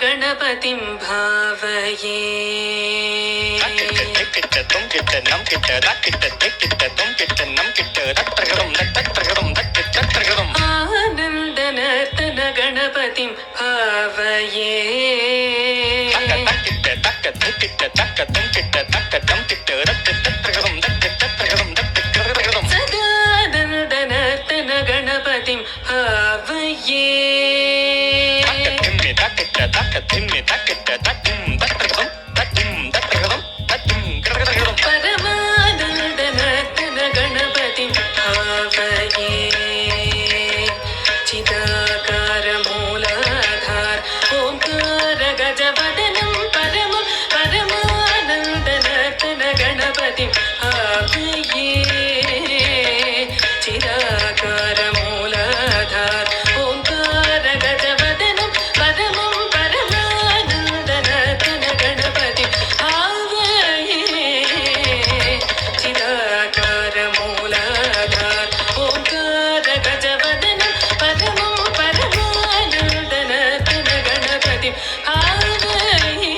गणपतिं भावये आनन्दनर्तन गणपतिं भावये सदानन्दनर्तन गणपतिं भावये परमानन्दनर्तन गणपतिं भावये चिदाकारमूलाधार ओंकार गजवदनं परमं परमानन्दनर्तन गणपतिं भावये चिदाकारमूलाधार ओंकार गजवदनं परमं परमानन्दनर्तन गणपतिं भावये चिदाकारमूलाधार ओंकार गजवदनं परमं परमानन्दनर्तन गणपतिं भावये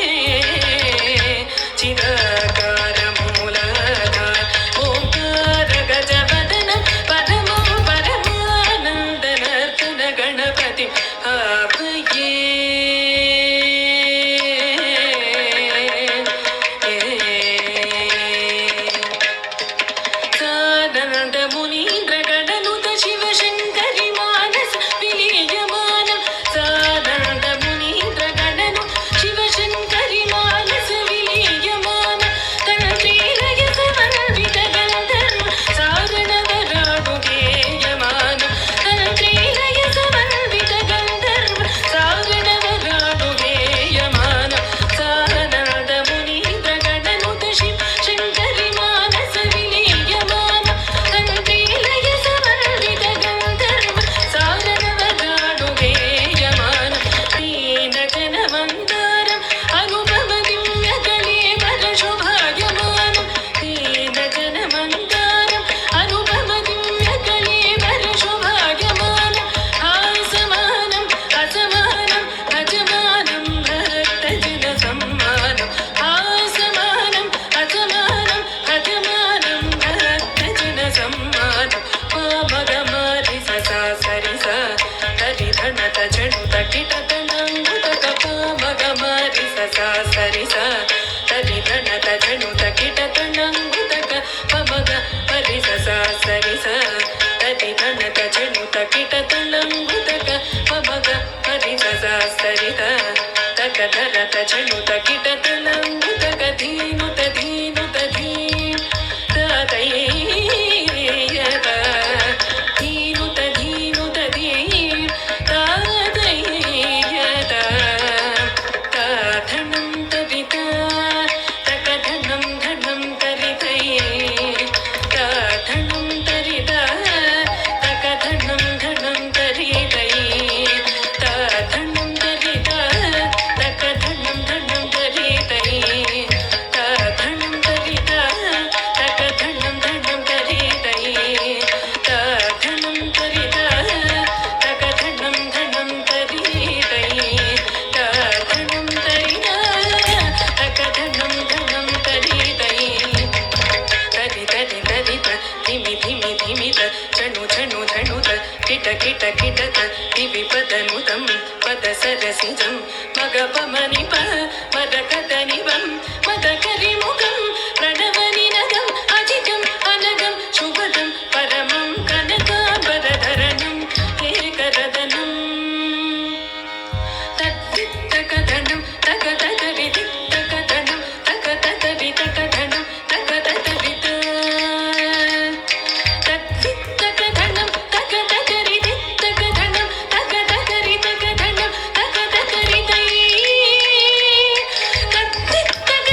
चिदाकारमूलाधार ओंकार गजवदनं परमं परमानन्दनर्तन गणपतिं भावये सानन्द मुनीन्द्र गणनुत शिवशङ्करि मानस विलीयमानं सानन्द मुनीन्द्र गणनु शिवशङ्करि मानस विलीयमानं तन्त्रीलय समन्वित गन्धर्व सारणवराडुगेयमानं तन्त्रीलय समन्वित गन्धर्व सारणवराडुगेयमानं सानन्द मुनीन्द्र गणनुत शिवशङ्करि मानस विलीयमानं तन्त्रीलय समन्वित गन्धर्व सारणवराडुगेयमानं दीनजनमन्दारम् अनुभवदिव्यकलेवर शोभायमानं दीनजनमन्दारम् अनुभवदिव्यकलेवर शोभायमानं हासमानं असमानं भजमानं भक्तजनसम्मानं हासमानं असमानं भजमानं भक्तजनसम्मानं पामगमारि सा सरि सा हरिधणत जणुत किटतनङ्गुतक पामगमारि सा सरि सा हरिधणत जणुत किटतनङ्गुतक पमग हरि सा सरि सा हरिधणत जणुत किटतनङ्गुतक पमग हरि सा सरित तक धरत जणुत किटतनङ्गुतक धीनुत धीनुत धीन तदैयत धीनुत धीनुत धीन तदैयत तधनं तरित तकधनं धनं तरितै तधनं तरित तकधनं धनं तरितै तधनं तरित तकधनं धनं तरितै तधनं तरित तकधनं धनं तरितै तधनं तरित तकधनं धनं तरितै तधनं तरित तकधनं धनं तरितै तरि तरि तरित धिमि धिमि धिमित झणु झणु झणुत किट किट किटत दिविपदनुतं पद सरसिजं मगपमनिप मदकतनिवं मदकरिमुखं प्रणवनिनदम् अजितम् अनगं शुभदं परमं कनकाम्बरधरणं एकरदनम् तद्वित्तकधनं तकतकविदित्तकधनं तकतकवितकधनं तकतकवित तद्वित्तकधनं तकतकरिदित्तकधनं तकतकरितकधनं तकतकरितै तद्वित्तकधनं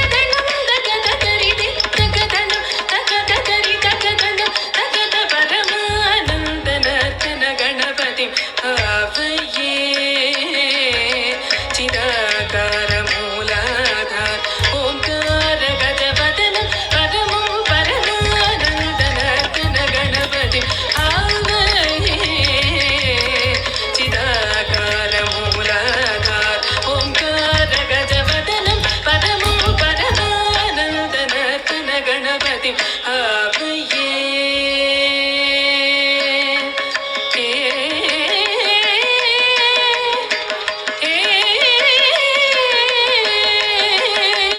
அவையே